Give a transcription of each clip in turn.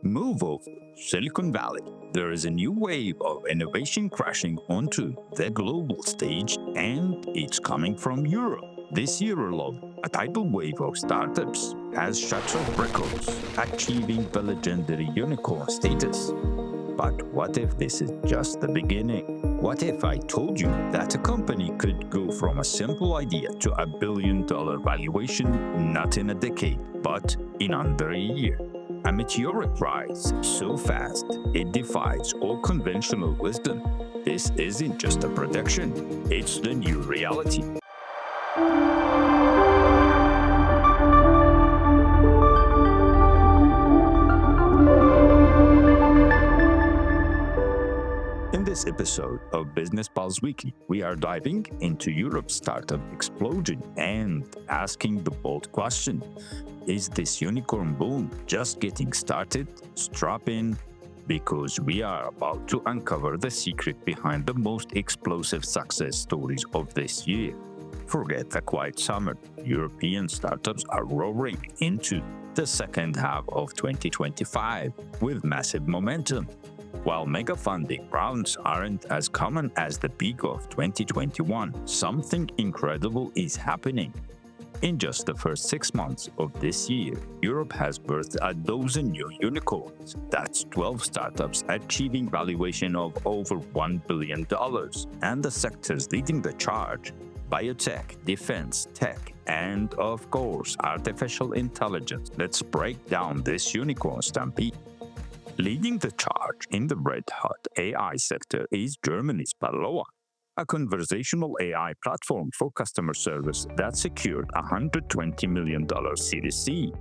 Move of Silicon Valley. There is a new wave of innovation crashing onto the global stage, and it's coming from Europe. This year alone, a tidal wave of startups has shattered records, achieving the legendary unicorn status. But what if this is just the beginning? What if I told you that a company could go from a simple idea to a billion-dollar valuation not in a decade, but in under a year? A meteoric rise so fast it defies all conventional wisdom. This isn't just a prediction, it's the new reality. In this episode of Business Pulse Weekly, we are diving into Europe's startup explosion and asking the bold question: is this unicorn boom just getting started? Strap in, because we are about to uncover the secret behind the most explosive success stories of this year. Forget the quiet summer. European startups are roaring into the second half of 2025 with massive momentum. While mega funding rounds aren't as common as the peak of 2021, something incredible is happening. In just the first 6 months of this year, Europe has birthed a dozen new unicorns. That's 12 startups achieving valuation of over $1 billion. And the sectors leading the charge: biotech, defense, tech, and of course, artificial intelligence. Let's break down this unicorn stampede. Leading the charge in the red-hot AI sector is Germany's Parloa, a conversational AI platform for customer service that secured a $120 million Series C.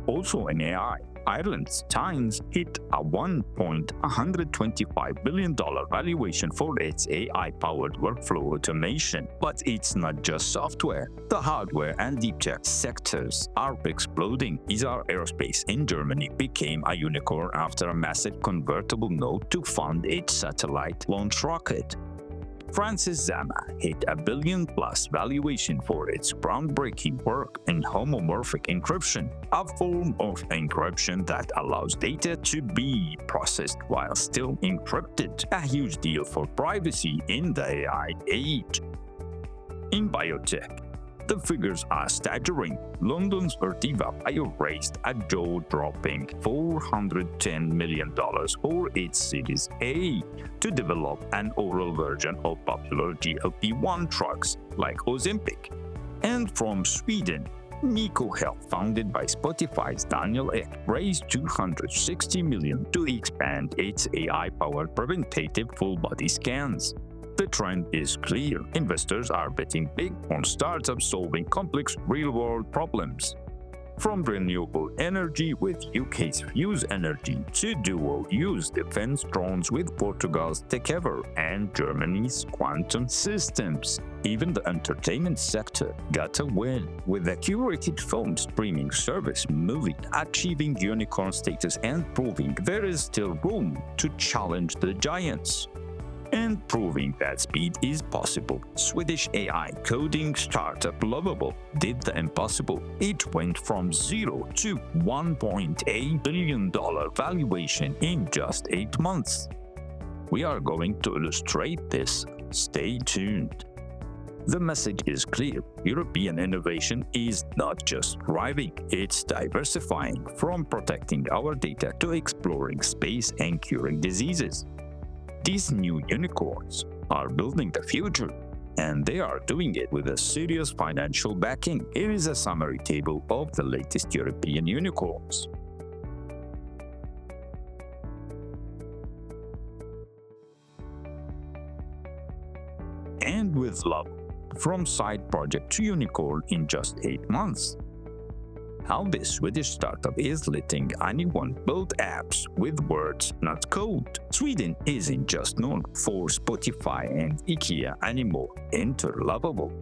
Also in AI, Ireland's Tynes hit a $1.125 billion valuation for its AI-powered workflow automation. But it's not just software. The hardware and deep tech sectors are exploding. ESA Aerospace in Germany became a unicorn after a massive convertible note to fund its satellite launch rocket. France's Zama hit a billion-plus valuation for its groundbreaking work in homomorphic encryption, a form of encryption that allows data to be processed while still encrypted, a huge deal for privacy in the AI age. In biotech, the figures are staggering. London's Vertiva Bio raised a jaw-dropping $410 million for its Series A to develop an oral version of popular GLP-1 drugs like Ozempic. And from Sweden, Nico Health, founded by Spotify's Daniel Ek, raised $260 million to expand its AI-powered preventative full-body scans. The trend is clear. Investors are betting big on startups solving complex real-world problems. From renewable energy with UK's Fuse Energy to dual-use defense drones with Portugal's Tekever and Germany's Quantum Systems. Even the entertainment sector got a win, with the curated film streaming service Movie achieving unicorn status and proving there is still room to challenge the giants. And proving that speed is possible, Swedish AI coding startup Lovable did the impossible. It went from $0 to $1.8 billion valuation in just 8 months. We are going to illustrate this. Stay tuned. The message is clear. European innovation is not just thriving, it's diversifying, from protecting our data to exploring space and curing diseases. These new unicorns are building the future, and they are doing it with a serious financial backing. Here is a summary table of the latest European unicorns. And with love, from side project to unicorn in just 8 months. How this Swedish startup is letting anyone build apps with words, not code. Sweden isn't just known for Spotify and IKEA anymore. Enter Lovable.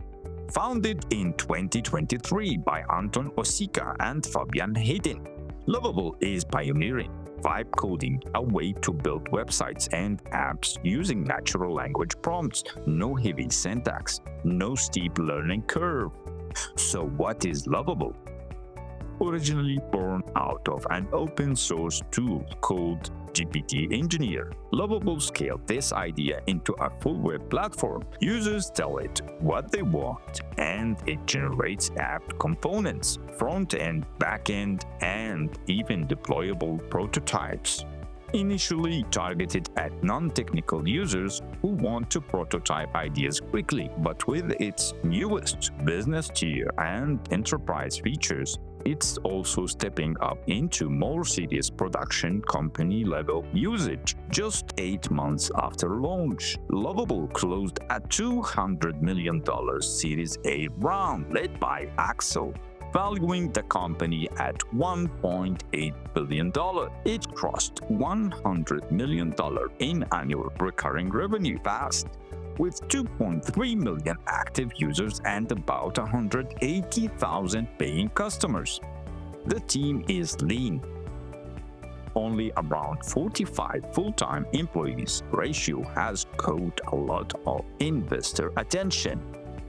Founded in 2023 by Anton Osika and Fabian Hayden, Lovable is pioneering vibe coding, a way to build websites and apps using natural language prompts. No heavy syntax, no steep learning curve. So what is Lovable? originally born out of an open source tool called GPT Engineer. Lovable scaled this idea into a full web platform. Users tell it what they want, and it generates app components, front-end, back-end, and even deployable prototypes. Initially targeted at non-technical users who want to prototype ideas quickly, but with its newest business tier and enterprise features, it's also stepping up into more serious production company-level usage. Just 8 months after launch, Lovable closed a $200 million Series A round led by Axel, valuing the company at $1.8 billion. It crossed $100 million in annual recurring revenue fast, with 2.3 million active users and about 180,000 paying customers. The team is lean. Only around 45 full-time employees ratio has caught a lot of investor attention.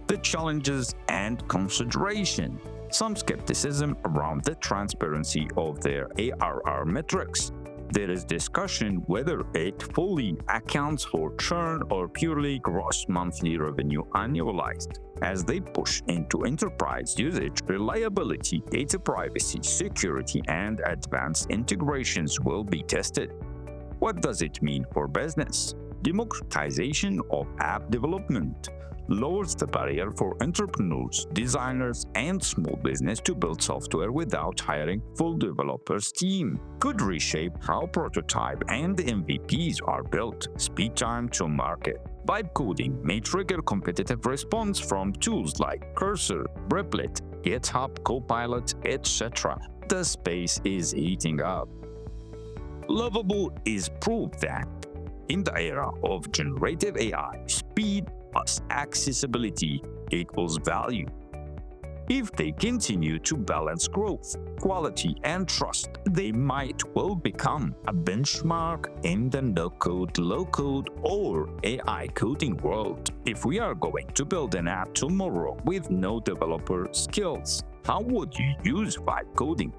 The challenges and consideration. Some skepticism around the transparency of their ARR metrics. There is discussion whether it fully accounts for churn or purely gross monthly revenue annualized. As they push into enterprise usage, reliability, data privacy, security, and advanced integrations will be tested. What does it mean for business? Democratization of app development lowers the barrier for entrepreneurs, designers, and small business to build software without hiring full developers team. Could reshape how prototype and MVPs are built, speed time to market. Vibe coding may trigger competitive response from tools like Cursor, Replit, GitHub, Copilot, etc. The space is heating up. Lovable is proof that in the era of generative AI, speed plus accessibility equals value. If they continue to balance growth, quality, and trust, they might well become a benchmark in the no-code, low-code, or AI coding world. If we are going to build an app tomorrow with no developer skills, how would you use vibe coding?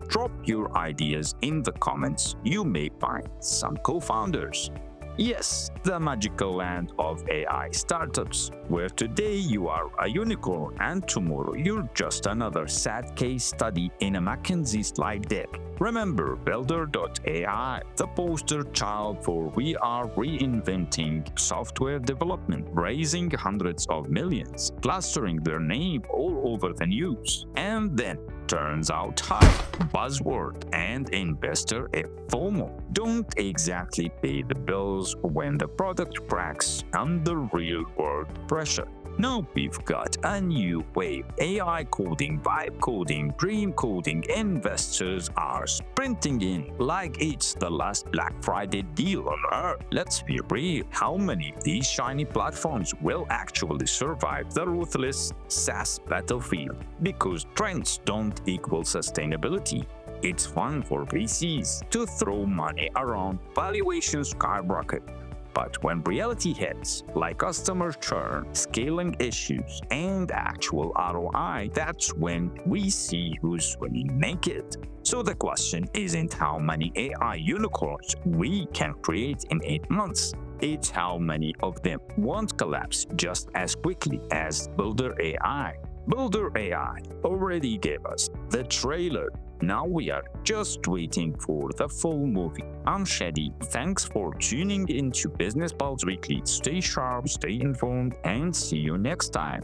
Drop your ideas in the comments. You may find some co-founders. Yes, the magical land of AI startups, where today you are a unicorn and tomorrow you're just another sad case study in a McKinsey slide deck. Remember Builder.ai, the poster child for we are reinventing software development, raising hundreds of millions, plastering their name all over the news, and then turns out hype, buzzword, and investor FOMO don't exactly pay the bills when the product cracks under real-world pressure. Now we've got a new wave. AI coding, vibe coding, dream coding. Investors are sprinting in like it's the last Black Friday deal on earth. Let's be real. How many of these shiny platforms will actually survive the ruthless SaaS battlefield? Because trends don't equal sustainability. It's fun for VCs to throw money around, valuations skyrocket. But when reality hits, like customer churn, scaling issues, and actual ROI, that's when we see who's swimming naked. So the question isn't how many AI unicorns we can create in 8 months. It's how many of them won't collapse just as quickly as Builder.ai. Builder.ai already gave us the trailer. Now we are just waiting for the full movie. I'm Shadi. Thanks for tuning into Business Pulse Weekly. Stay sharp, stay informed, and see you next time.